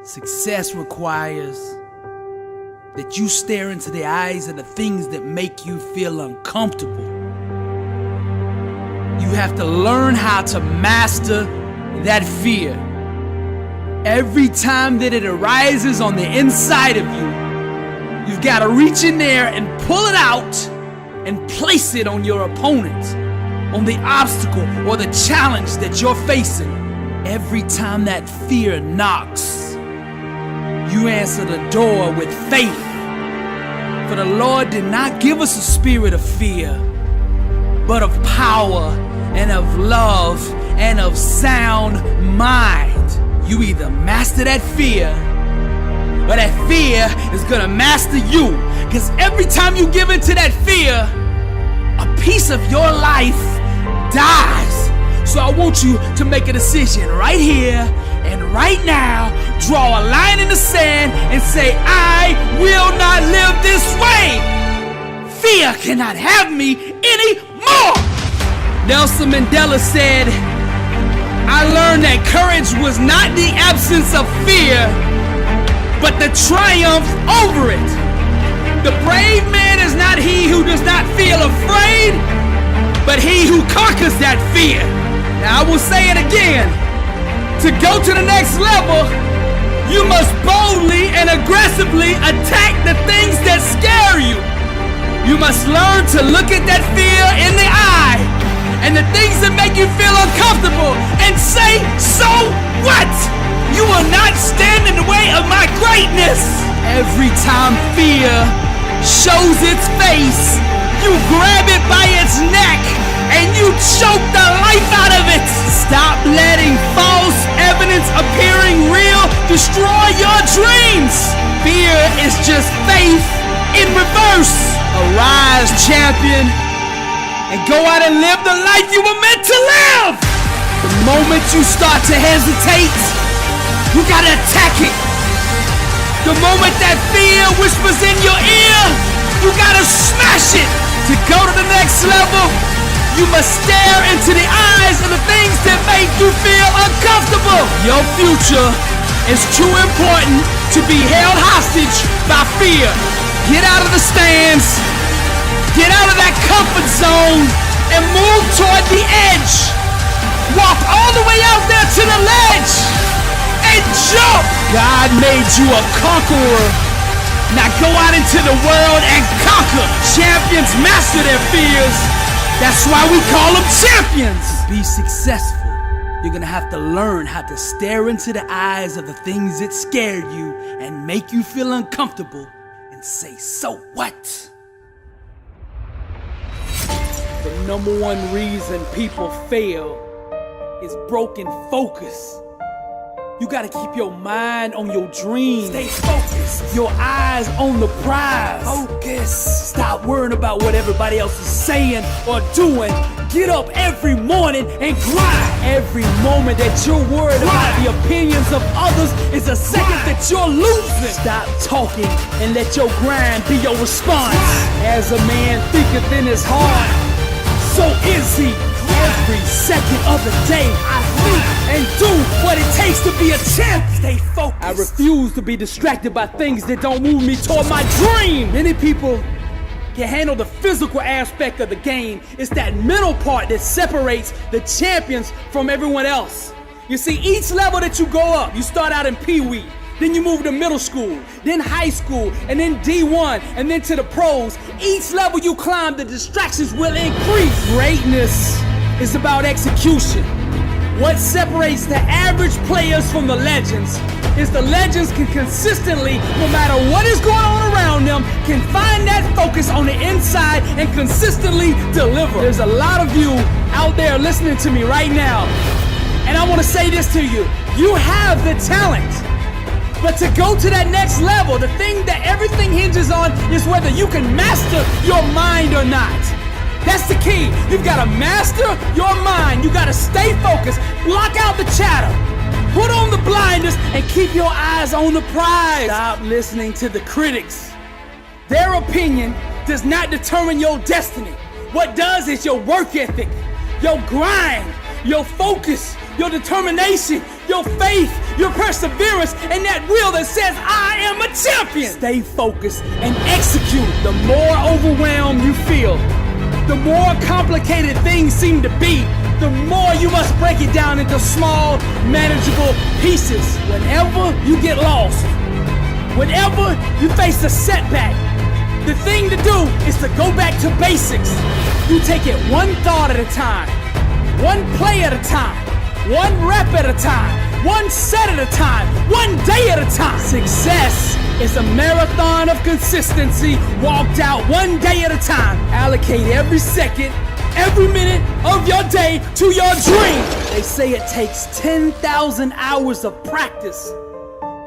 Success requires that you stare into the eyes of the things that make you feel uncomfortable. You have to learn how to master that fear. Every time that it arises on the inside of you, you've got to reach in there and pull it out and place it on your opponent, on the obstacle or the challenge that you're facing. Every time that fear knocks, you answer the door with faith. For the Lord did not give us a spirit of fear, but of power and of love and of sound mind. You either master that fear, or that fear is gonna master you. Because every time you give into that fear, a piece of your life dies. So I want you to make a decision right here and right now. Draw a line in the sand and say, I will not live this way. Fear cannot have me anymore. Nelson Mandela said, I learned that courage was not the absence of fear, but the triumph over it. The brave man is not he who does not feel afraid, but he who conquers that fear. Now I will say it again. To go to the next level, you must boldly and aggressively attack the things that scare you. You must learn to look at that fear in the eye and the things that make you feel uncomfortable and say, so what? You will not stand in the way of my greatness. Every time fear shows its face, you grab it by its neck and you choke the life out of it. Stop letting false evidence appearing real destroy your dreams. Fear is just faith in reverse. Arise, champion, and go out and live the life you were meant to live. The moment you start to hesitate, you gotta attack it. The moment that fear whispers in your ear, you gotta smash it. To go to the next level, you must stare into the eyes of the things that make you feel uncomfortable. Your future is too important to be held hostage by fear. Get out of the stands, get out of that comfort zone, and move toward the edge. Walk all the way out there to the ledge and jump. God made you a conqueror. Now go out into the world and conquer. Champions master their fears. That's why we call them champions. To be successful, you're gonna have to learn how to stare into the eyes of the things that scare you and make you feel uncomfortable and say, so what? The number one reason people fail is broken focus. You gotta keep your mind on your dreams. Stay focused. Your eyes on the prize. Focus. Stop worrying about what everybody else is saying or doing. Get up every morning and grind. Every moment that you're worried about the opinions of others is a second that you're losing. Stop talking and let your grind be your response. As a man thinketh in his heart, so is he. Every second of the day, I think and do what it takes to be a champ. Stay focused. I refuse to be distracted by things that don't move me toward my dream. Many people can handle the physical aspect of the game. It's that mental part that separates the champions from everyone else. You see, each level that you go up, you start out in Pee-wee, then you move to middle school, then high school, and then D1, and then to the pros. Each level you climb, the distractions will increase. Greatness is about execution. What separates the average players from the legends is the legends can consistently, no matter what is going on around them, can find that focus on the inside and consistently deliver. There's a lot of you out there listening to me right now, and I want to say this to you. You have the talent, but to go to that next level, the thing that everything hinges on is whether you can master your mind or not. That's the key. You've got to master your mind. You got to stay focused. Block out the chatter. Put on the blinders and keep your eyes on the prize. Stop listening to the critics. Their opinion does not determine your destiny. What does is your work ethic, your grind, your focus, your determination, your faith, your perseverance, and that will that says, I am a champion. Stay focused and execute. The more overwhelmed you feel, the more complicated things seem to be, the more you must break it down into small, manageable pieces. Whenever you get lost, whenever you face a setback, the thing to do is to go back to basics. You take it one thought at a time, one play at a time, one rep at a time, one set at a time, one day at a time. Success is a marathon of consistency walked out one day at a time. Allocate every second, every minute of your day to your dream. They say it takes 10,000 hours of practice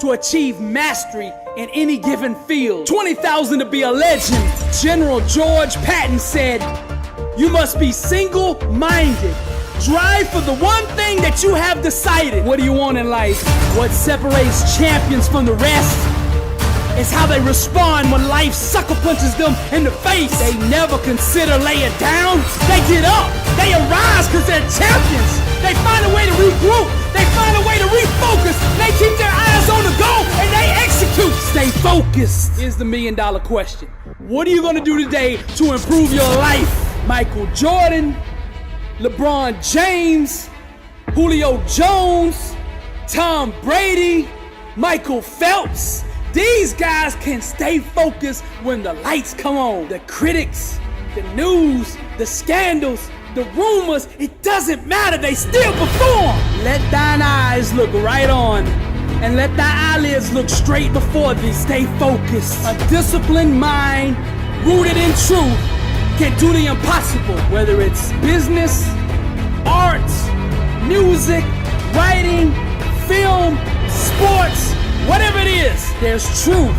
to achieve mastery in any given field. 20,000 to be a legend. General George Patton said, you must be single-minded. Drive for the one thing that you have decided. What do you want in life? What separates champions from the rest is how they respond when life sucker punches them in the face. They never consider laying down. They get up. They arise because they're champions. They find a way to regroup. They find a way to refocus. They keep their eyes on the goal and they execute. Stay focused. Here's the $1 million question. What are you going to do today to improve your life? Michael Jordan, LeBron James, Julio Jones, Tom Brady, Michael Phelps. These guys can stay focused when the lights come on. The critics, the news, the scandals, the rumors, it doesn't matter, they still perform. Let thine eyes look right on, and let thy eyelids look straight before thee. Stay focused. A disciplined mind, rooted in truth, can do the impossible. Whether it's business, art, music, writing, film, sports, whatever it is, there's truth,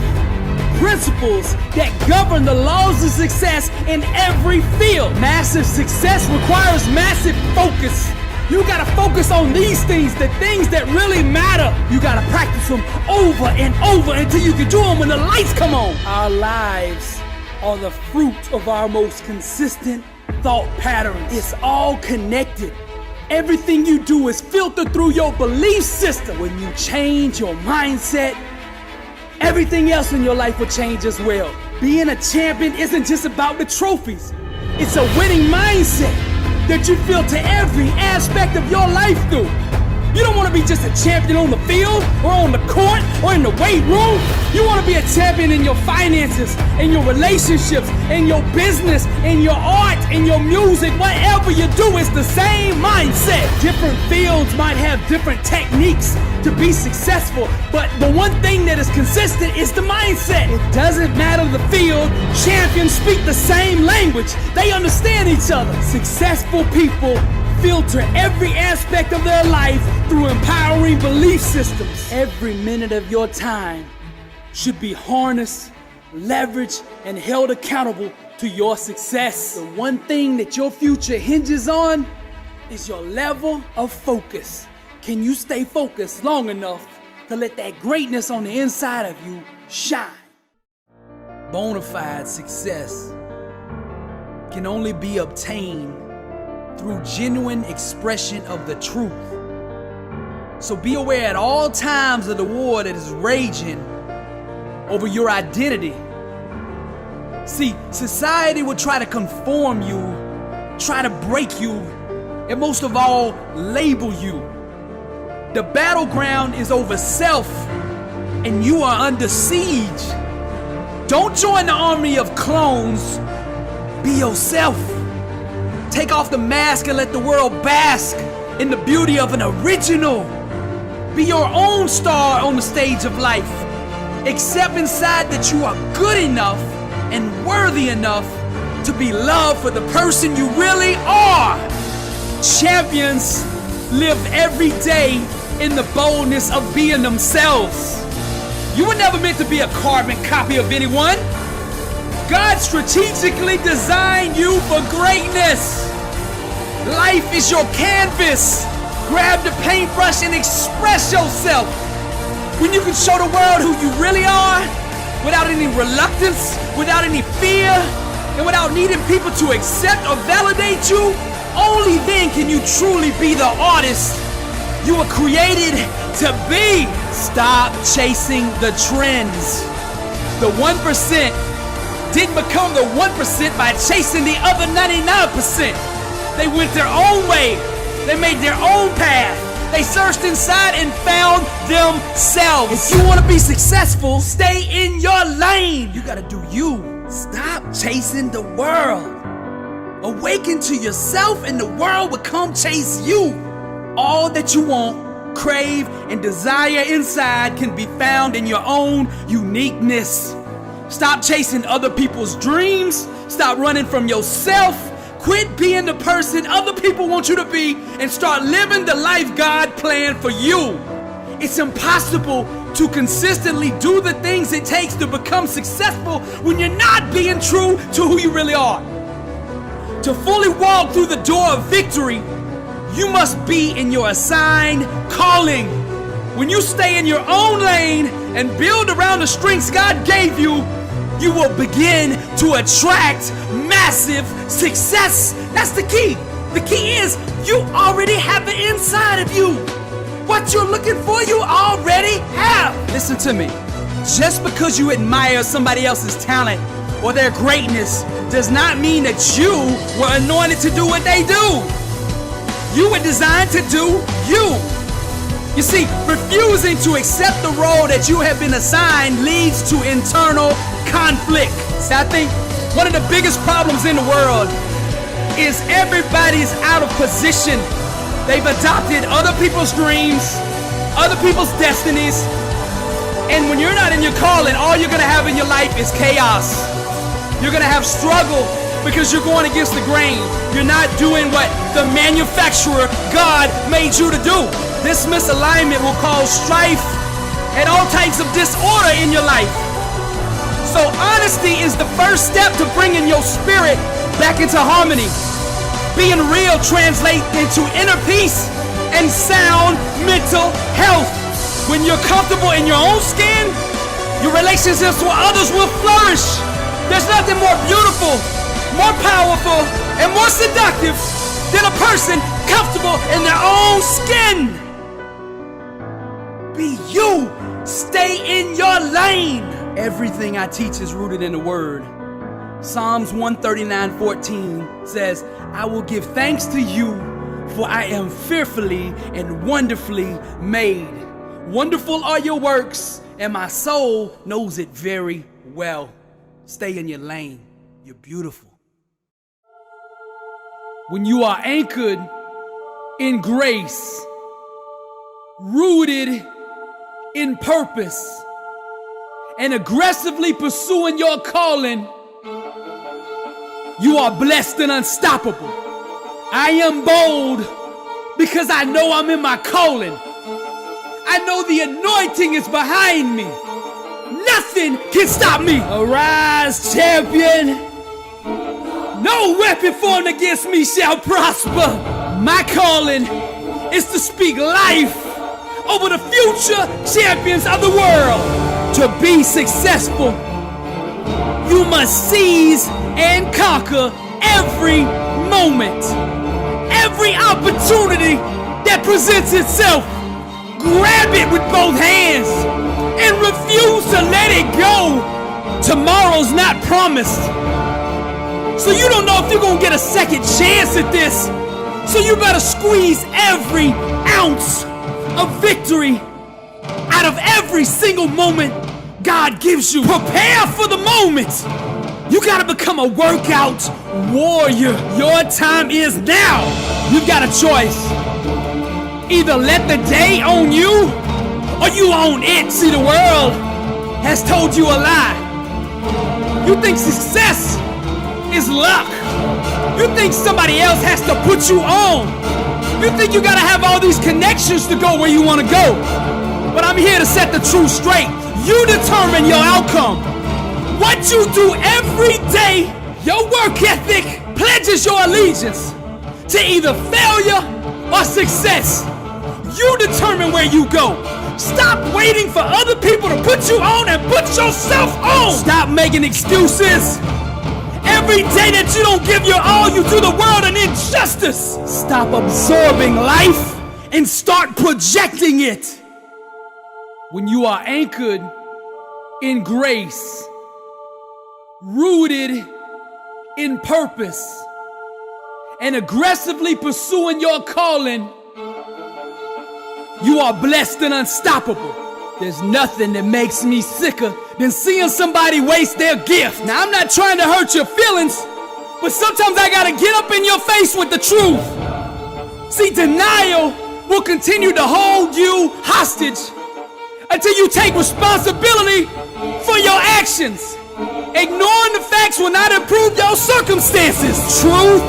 principles that govern the laws of success in every field. Massive success requires massive focus. You gotta focus on these things, the things that really matter. You gotta practice them over and over until you can do them when the lights come on. Our lives are the fruit of our most consistent thought patterns. It's all connected. Everything you do is filtered through your belief system. When you change your mindset, everything else in your life will change as well. Being a champion isn't just about the trophies. It's a winning mindset that you filter every aspect of your life through. You don't want to be just a champion on the field or on the court or in the weight room. You want to be a champion in your finances, in your relationships, in your business, in your art, in your music. Whatever you do, it's the same mindset. Different fields might have different techniques to be successful, but the one thing that is consistent is the mindset. It doesn't matter the field, champions speak the same language. They understand each other. Successful people filter every aspect of their life through empowering belief systems. Every minute of your time should be harnessed, leveraged, and held accountable to your success. The one thing that your future hinges on is your level of focus. Can you stay focused long enough to let that greatness on the inside of you shine? Bona fide success can only be obtained through genuine expression of the truth. So be aware at all times of the war that is raging over your identity. See, society will try to conform you, try to break you, and most of all, label you. The battleground is over self, and you are under siege. Don't join the army of clones. Be yourself. Take off the mask and let the world bask in the beauty of an original. Be your own star on the stage of life. Accept inside that you are good enough and worthy enough to be loved for the person you really are. Champions live every day in the boldness of being themselves. You were never meant to be a carbon copy of anyone. God strategically designed you for greatness. Life is your canvas. Grab the paintbrush and express yourself. When you can show the world who you really are, without any reluctance, without any fear, and without needing people to accept or validate you, Only then can you truly be the artist you were created to be. Stop chasing the trends. The 1% didn't become the 1% by chasing the other 99%. They went their own way. They made their own path. They searched inside and found themselves. If you want to be successful, stay in your lane. You gotta do you. Stop chasing the world. Awaken to yourself and the world will come chase you. All that you want, crave, and desire inside can be found in your own uniqueness. Stop chasing other people's dreams. Stop running from yourself. Quit being the person other people want you to be and start living the life God planned for you. It's impossible to consistently do the things it takes to become successful when you're not being true to who you really are. To fully walk through the door of victory, you must be in your assigned calling. When you stay in your own lane and build around the strengths God gave you, you will begin to attract massive success. That's the key. The key is you already have it inside of you. What you're looking for, you already have. Listen to me. Just because you admire somebody else's talent or their greatness does not mean that you were anointed to do what they do. You were designed to do you. You see, refusing to accept the role that you have been assigned leads to internal conflict. So I think one of the biggest problems in the world is everybody's out of position. They've adopted other people's dreams, other people's destinies, and when you're not in your calling, all you're gonna have in your life is chaos. You're gonna have struggle because you're going against the grain. You're not doing what the manufacturer God made you to do. This misalignment will cause strife and all types of disorder in your life. So honesty is the first step to bringing your spirit back into harmony. Being real translates into inner peace and sound mental health. When you're comfortable in your own skin, your relationships with others will flourish. There's nothing more beautiful, more powerful, and more seductive than a person comfortable in their own skin. Be you. Stay in your lane. Everything I teach is rooted in the Word. Psalms 139:14 says, I will give thanks to you, for I am fearfully and wonderfully made. Wonderful are your works, and my soul knows it very well. Stay in your lane. You're beautiful. When you are anchored in grace, rooted in purpose, and aggressively pursuing your calling, you are blessed and unstoppable. I am bold because I know I'm in my calling. I know the anointing is behind me. Nothing can stop me. Arise, champion. No weapon formed against me shall prosper. My calling is to speak life over the future champions of the world. To be successful, you must seize and conquer every moment, every opportunity that presents itself. Grab it with both hands and refuse to let it go. Tomorrow's not promised, so you don't know if you're gonna get a second chance at this. So you better squeeze every ounce of victory out of every single moment God gives you. Prepare for the moment. You gotta become a workout warrior. Your time is now. You've got a choice. Either let the day own you, or you own it. See, the world has told you a lie. You think success is luck. You think somebody else has to put you on. You think you gotta have all these connections to go where you wanna go. But I'm here to set the truth straight. You determine your outcome. What you do every day, your work ethic, pledges your allegiance to either failure or success. You determine where you go. Stop waiting for other people to put you on and put yourself on. Stop making excuses and Every day that you don't give your all, you do the world an injustice. Stop absorbing life and start projecting it. When you are anchored in grace, rooted in purpose, and aggressively pursuing your calling, you are blessed and unstoppable. There's nothing that makes me sicker than seeing somebody waste their gift. Now, I'm not trying to hurt your feelings, but sometimes I gotta get up in your face with the truth. See, denial will continue to hold you hostage until you take responsibility for your actions. Ignoring the facts will not improve your circumstances. Truth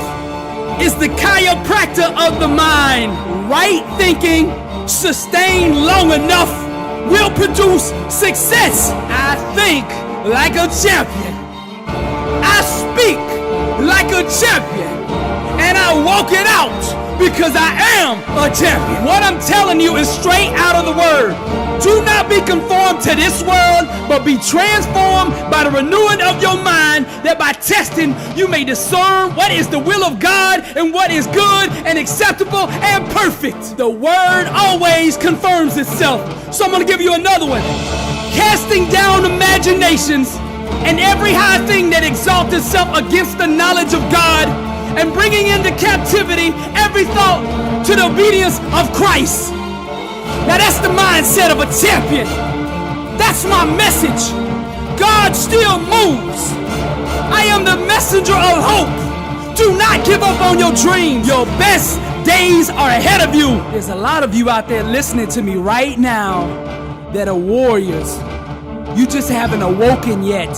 is the chiropractor of the mind. Right thinking, sustained long enough, will produce success. I think like a champion. I speak like a champion. And I walk it out because I am a champion. What I'm telling you is straight out of the word. Do not be conformed to this world, but be transformed by the renewing of your mind, that by testing you may discern what is the will of God and what is good and acceptable and perfect. The word always confirms itself. So I'm going to give you another one. Casting down imaginations and every high thing that exalts itself against the knowledge of God, and bringing into captivity every thought to the obedience of Christ. Now that's the mindset of a champion. That's my message. God still moves. I am the messenger of hope. Do not give up on your dreams. Your best days are ahead of you. There's a lot of you out there listening to me right now that are warriors. You just haven't awoken yet.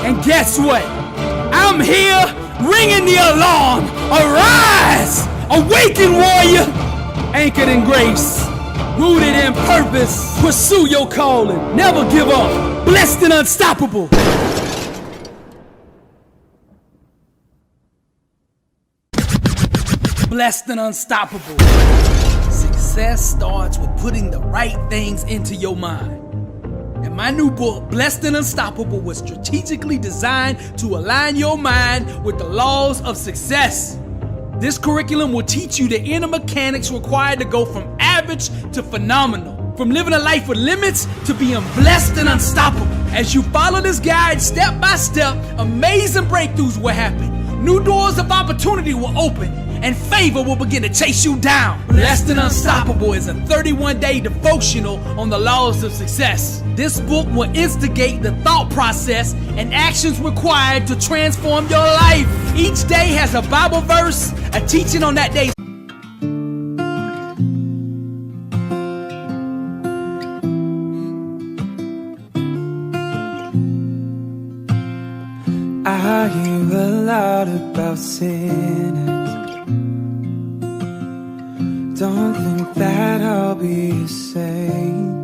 And guess what? I'm here ringing the alarm. Arise! Awaken, warrior! Anchored in grace, rooted in purpose. Pursue your calling. Never give up. Blessed and unstoppable. Blessed and unstoppable. Success starts with putting the right things into your mind. And my new book, Blessed and Unstoppable, was strategically designed to align your mind with the laws of success. This curriculum will teach you the inner mechanics required to go from average to phenomenal, from living a life with limits to being blessed and unstoppable. As you follow this guide step by step, amazing breakthroughs will happen. New doors of opportunity will open, and favor will begin to chase you down. Blessed and Unstoppable is a 31-day devotional on the laws of success. This book will instigate the thought process and actions required to transform your life. Each day has a Bible verse, a teaching on that day. I hear a lot about sinners. Don't think that I'll be the same,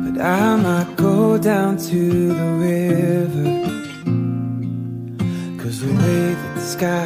but I might go down to the river, 'cause the way that the sky